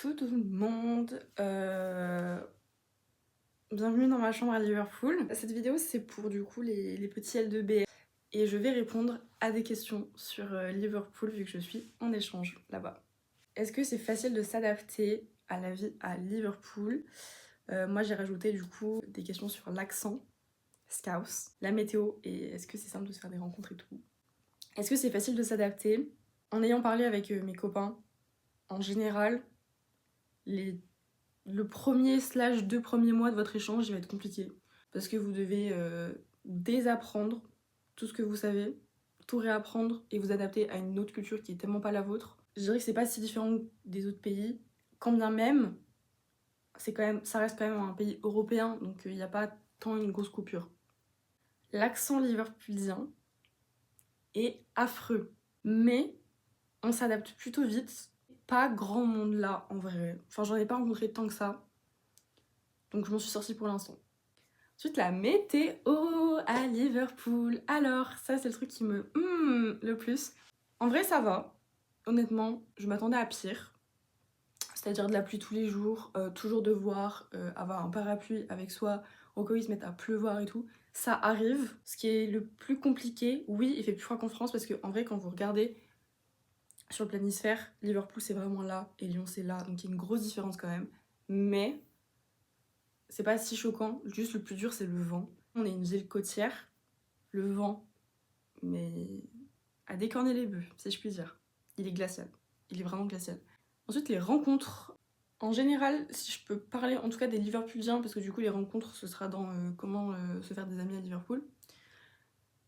Coucou tout le monde, bienvenue dans ma chambre à Liverpool. Cette vidéo c'est pour du coup les petits L2B et je vais répondre à des questions sur Liverpool vu que je suis en échange là-bas. Est-ce que c'est facile de s'adapter à la vie à Liverpool? Moi j'ai rajouté du coup des questions sur l'accent, Scouse, la météo et est-ce que c'est simple de se faire des rencontres et tout. Est-ce que c'est facile de s'adapter? En ayant parlé avec mes copains, en général, le premier / 2 premiers mois de votre échange, il va être compliqué. Parce que vous devez désapprendre tout ce que vous savez, tout réapprendre et vous adapter à une autre culture qui est tellement pas la vôtre. Je dirais que c'est pas si différent des autres pays, quand bien même, ça reste quand même un pays européen, donc il n'y a pas tant une grosse coupure. L'accent liverpoolien est affreux, mais on s'adapte plutôt vite. Pas grand monde là en vrai. Enfin, j'en ai pas rencontré tant que ça. Donc je m'en suis sortie pour l'instant. Ensuite, la météo à Liverpool. Alors, ça c'est le truc qui me le plus. En vrai, ça va. Honnêtement, je m'attendais à pire. C'est-à-dire de la pluie tous les jours, toujours devoir avoir un parapluie avec soi au cas où il se met à pleuvoir et tout. Ça arrive. Ce qui est le plus compliqué, oui, il fait plus froid qu'en France parce que en vrai, quand vous regardez sur le planisphère, Liverpool c'est vraiment là et Lyon c'est là. Donc il y a une grosse différence quand même. Mais c'est pas si choquant, juste le plus dur c'est le vent. On est une ville côtière, le vent, mais à décorner les bœufs, si je puis dire. Il est glacial, il est vraiment glacial. Ensuite les rencontres, en général, si je peux parler en tout cas des Liverpooliens, parce que du coup les rencontres ce sera dans comment se faire des amis à Liverpool.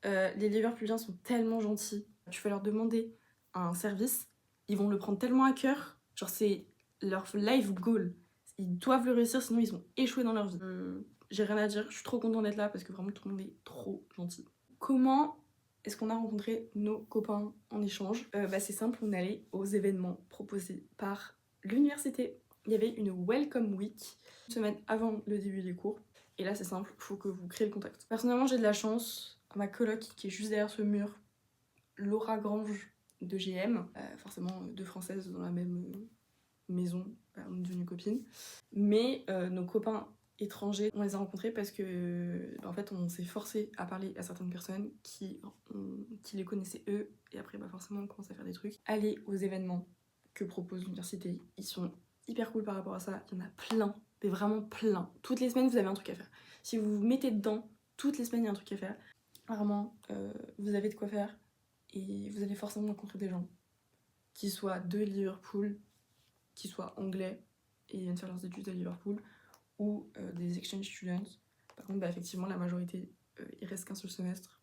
Les Liverpooliens sont tellement gentils, tu vas leur demander un service, ils vont le prendre tellement à cœur, genre c'est leur life goal. Ils doivent le réussir, sinon ils ont échoué dans leur vie. J'ai rien à dire, je suis trop contente d'être là parce que vraiment tout le monde est trop gentil. Comment est-ce qu'on a rencontré nos copains en échange? C'est simple, on allait aux événements proposés par l'université. Il y avait une Welcome Week, une semaine avant le début des cours. Et là c'est simple, il faut que vous créez le contact. Personnellement j'ai de la chance, ma coloc qui est juste derrière ce mur, Laura Grange de GM, forcément deux françaises dans la même maison, on est devenues copines. Mais nos copains étrangers, on les a rencontrés parce que en fait on s'est forcé à parler à certaines personnes qui les connaissaient eux et après forcément on commence à faire des trucs. Aller aux événements que propose l'université, ils sont hyper cool par rapport à ça, il y en a plein, mais vraiment plein. Toutes les semaines vous avez un truc à faire. Si vous vous mettez dedans, toutes les semaines il y a un truc à faire. Vraiment, vous avez de quoi faire et vous allez forcément rencontrer des gens qui soient de Liverpool, qui soient anglais et viennent faire leurs études à Liverpool, ou des exchange students. Par contre, effectivement, la majorité, il reste qu'un seul semestre.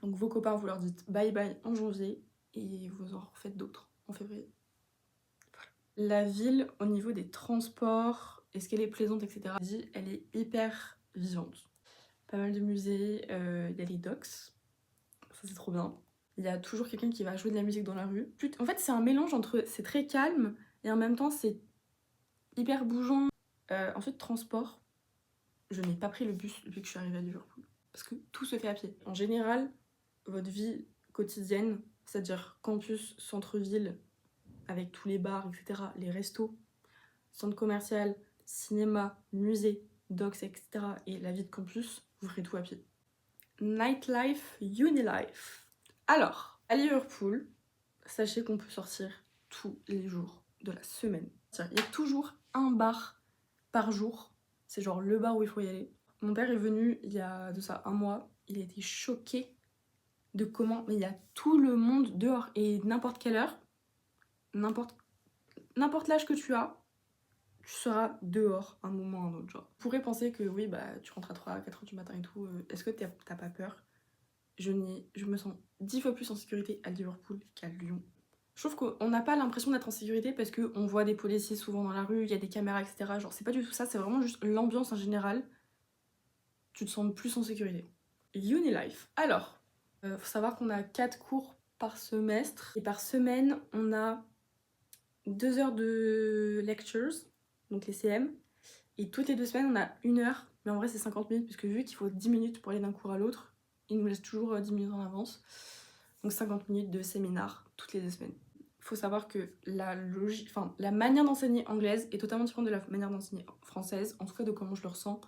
Donc vos copains, vous leur dites bye bye en janvier et vous en refaites d'autres en février. Voilà. La ville, au niveau des transports, est-ce qu'elle est plaisante, etc. Elle est hyper vivante. Pas mal de musées, il y a les docks, ça c'est trop bien. Il y a toujours quelqu'un qui va jouer de la musique dans la rue. En fait, c'est un mélange entre c'est très calme et en même temps c'est hyper bougeant. Ensuite, transport, je n'ai pas pris le bus depuis que je suis arrivée à Liverpool parce que tout se fait à pied. En général, votre vie quotidienne, c'est-à-dire campus, centre-ville, avec tous les bars, etc., les restos, centre commercial, cinéma, musée, docks, etc., et la vie de campus, vous ferez tout à pied. Nightlife, Unilife. Alors, à Liverpool, sachez qu'on peut sortir tous les jours de la semaine. Il y a toujours un bar par jour. C'est genre le bar où il faut y aller. Mon père est venu il y a de ça un mois. Il a été choqué de comment... Mais il y a tout le monde dehors. Et n'importe quelle heure, n'importe l'âge que tu as, tu seras dehors un moment ou un autre. Genre. Tu pourrais penser que oui, tu rentres à 3 à 4h du matin et tout. Est-ce que t'as pas peur? Je me sens 10 fois plus en sécurité à Liverpool qu'à Lyon. Je trouve qu'on n'a pas l'impression d'être en sécurité parce qu'on voit des policiers souvent dans la rue, il y a des caméras, etc. Genre, c'est pas du tout ça, c'est vraiment juste l'ambiance en général. Tu te sens plus en sécurité. Unilife. Alors, faut savoir qu'on a 4 cours par semestre. Et par semaine, on a 2 heures de lectures, donc les CM. Et toutes les 2 semaines, on a 1 heure. Mais en vrai, c'est 50 minutes, puisque vu qu'il faut 10 minutes pour aller d'un cours à l'autre, il nous laisse toujours 10 minutes en avance. Donc 50 minutes de séminaire toutes les 2 semaines. faut savoir que la manière d'enseigner anglaise est totalement différente de la manière d'enseigner française, en tout cas de comment je le ressens.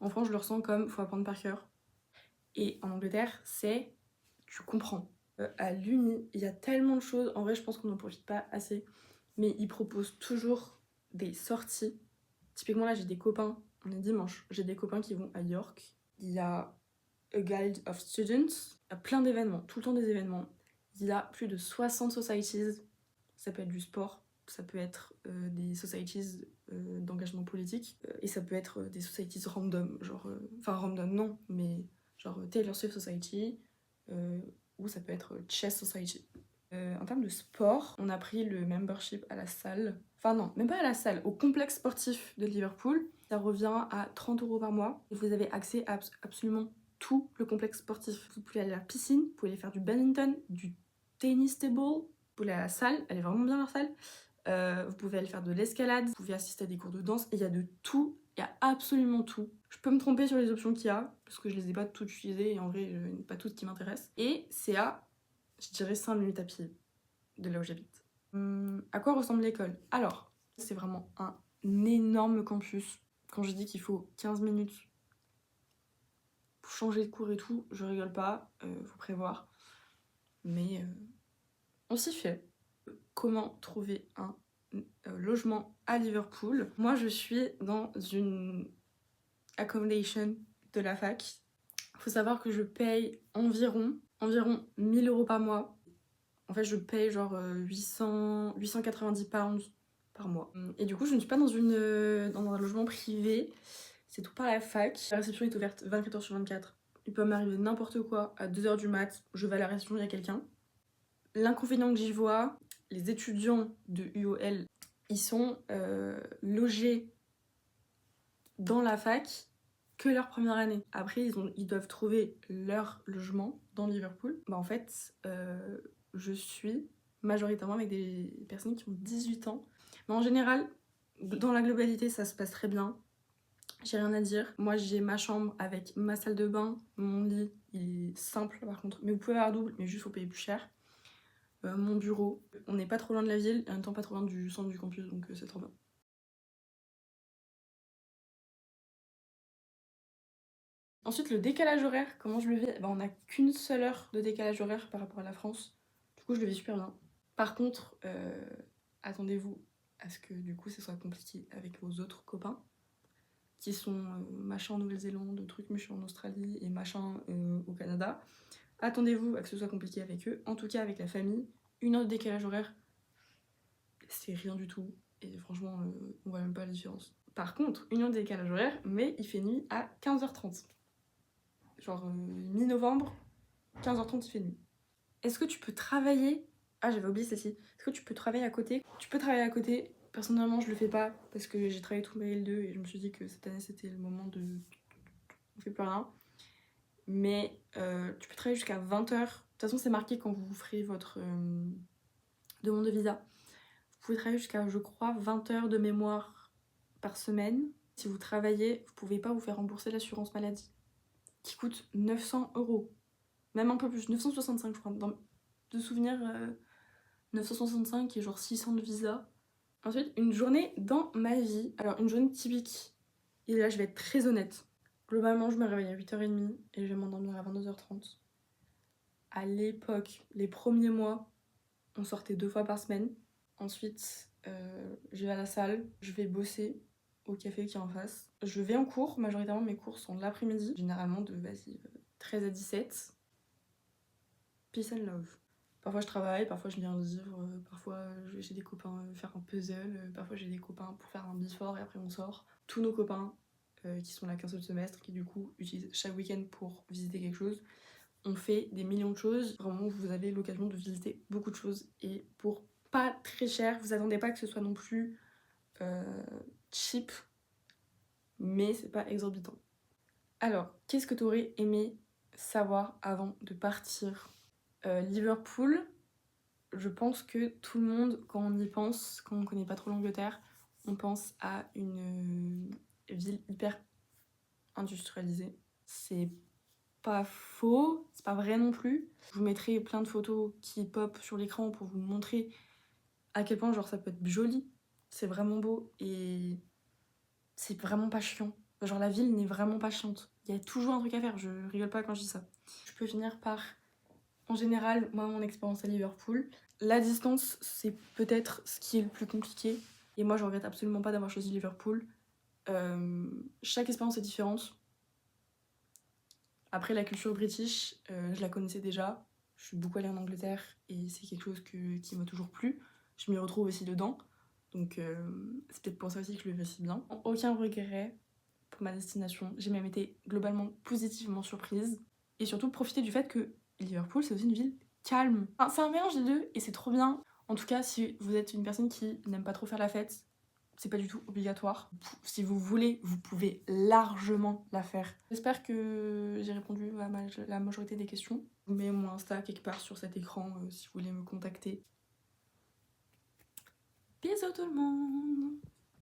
En France, je le ressens comme faut apprendre par cœur. Et en Angleterre, c'est tu comprends. À l'uni, il y a tellement de choses, en vrai, je pense qu'on n'en profite pas assez, mais ils proposent toujours des sorties. Typiquement, là, j'ai des copains, on est dimanche, j'ai des copains qui vont à York. Il y a A Guild of Students, il y a plein d'événements, tout le temps des événements. Il y a plus de 60 societies, ça peut être du sport, ça peut être des societies d'engagement politique, et ça peut être des societies random, genre, enfin random non, mais genre Taylor Swift Society, ou ça peut être Chess Society. En termes de sport, on a pris le membership à la salle, enfin non, même pas à la salle, au complexe sportif de Liverpool. Ça revient à 30 € par mois, et vous avez accès à absolument tout le complexe sportif. Vous pouvez aller à la piscine, vous pouvez aller faire du badminton, du tennis table, vous pouvez aller à la salle, elle est vraiment bien leur salle. Vous pouvez aller faire de l'escalade, vous pouvez assister à des cours de danse, et il y a de tout, il y a absolument tout. Je peux me tromper sur les options qu'il y a, parce que je les ai pas toutes utilisées, et en vrai, pas toutes qui m'intéressent. Et c'est à, je dirais, 5 minutes à pied de là où j'habite. À quoi ressemble l'école? Alors, c'est vraiment un énorme campus. Quand je dis qu'il faut 15 minutes pour changer de cours et tout, je rigole pas, faut prévoir. Mais on s'y fait. Comment trouver un logement à Liverpool? Moi, je suis dans une accommodation de la fac. Faut savoir que je paye environ 1000 € par mois. En fait, je paye genre 890 pounds par mois. Et du coup, je ne suis pas dans un logement privé. C'est tout par la fac. La réception est ouverte 24h/24. Il peut m'arriver n'importe quoi à 2h du mat. Je vais à la réception, il y a quelqu'un. L'inconvénient que j'y vois, les étudiants de UOL, ils sont logés dans la fac que leur première année. Après, ils doivent trouver leur logement dans Liverpool. Bah en fait, je suis majoritairement avec des personnes qui ont 18 ans. Mais en général, dans la globalité, ça se passe très bien. J'ai rien à dire. Moi, j'ai ma chambre avec ma salle de bain. Mon lit, il est simple par contre. Mais vous pouvez avoir double, mais juste faut payer plus cher. Mon bureau. On n'est pas trop loin de la ville et en même temps pas trop loin du centre du campus, donc c'est trop bien. Ensuite, le décalage horaire, comment je le vis? On n'a qu'une seule heure de décalage horaire par rapport à la France. Du coup, je le vis super bien. Par contre, attendez-vous à ce que du coup, ce soit compliqué avec vos autres copains qui sont machin en Nouvelle-Zélande, truc je suis en Australie et machin au Canada. Attendez-vous à que ce soit compliqué avec eux. En tout cas, avec la famille, une heure de décalage horaire, c'est rien du tout. Et franchement, on voit même pas la différence. Par contre, une heure de décalage horaire, mais il fait nuit à 15h30. Genre mi-novembre, 15h30 il fait nuit. Est-ce que tu peux travailler? Ah, j'avais oublié celle-ci. Est-ce que tu peux travailler à côté? Tu peux travailler à côté. Personnellement, je le fais pas parce que j'ai travaillé tout mes L2 et je me suis dit que cette année c'était le moment de. On fait plus rien. Mais tu peux travailler jusqu'à 20h. De toute façon, c'est marqué quand vous ferez votre demande de visa. Vous pouvez travailler jusqu'à, je crois, 20 heures de mémoire par semaine. Si vous travaillez, vous pouvez pas vous faire rembourser l'assurance maladie qui coûte 900 €. Même un peu plus, 965 je crois. De souvenir, 965 qui est genre 600 de visa. Ensuite, une journée dans ma vie. Alors, une journée typique. Et là, je vais être très honnête. Globalement, je me réveille à 8h30 et je vais m'endormir à 22h30. À l'époque, les premiers mois, on sortait 2 fois par semaine. Ensuite, je vais à la salle, je vais bosser au café qui est en face. Je vais en cours, majoritairement mes cours sont de l'après-midi, généralement de 13 à 17. Peace and love. Parfois je travaille, parfois je lis un livre, parfois je vais chez des copains faire un puzzle, parfois j'ai des copains pour faire un before et après on sort. Tous nos copains qui sont là qu'un seul semestre, qui du coup utilisent chaque week-end pour visiter quelque chose, on fait des millions de choses. Vraiment, vous avez l'occasion de visiter beaucoup de choses et pour pas très cher. Vous attendez pas que ce soit non plus cheap, mais c'est pas exorbitant. Alors, qu'est-ce que tu aurais aimé savoir avant de partir? Liverpool, je pense que tout le monde, quand on y pense, quand on connaît pas trop l'Angleterre, on pense à une ville hyper industrialisée. C'est pas faux, c'est pas vrai non plus. Je vous mettrai plein de photos qui pop sur l'écran pour vous montrer à quel point genre ça peut être joli, c'est vraiment beau et c'est vraiment pas chiant. Genre la ville n'est vraiment pas chiante. Il y a toujours un truc à faire, je rigole pas quand je dis ça. Je peux finir par, en général, moi mon expérience à Liverpool, la distance c'est peut-être ce qui est le plus compliqué et moi je regrette absolument pas d'avoir choisi Liverpool. Chaque expérience est différente. Après la culture british, je la connaissais déjà. Je suis beaucoup allée en Angleterre et c'est quelque chose qui m'a toujours plu. Je m'y retrouve aussi dedans. Donc c'est peut-être pour ça aussi que je le vis si bien. Aucun regret pour ma destination. J'ai même été globalement positivement surprise. Et surtout profiter du fait que Liverpool c'est aussi une ville calme. Enfin, c'est un mélange des deux et c'est trop bien. En tout cas, si vous êtes une personne qui n'aime pas trop faire la fête, c'est pas du tout obligatoire. Si vous voulez, vous pouvez largement la faire. J'espère que j'ai répondu à la majorité des questions. Je vous mets mon Insta quelque part sur cet écran si vous voulez me contacter. Bisous tout le monde!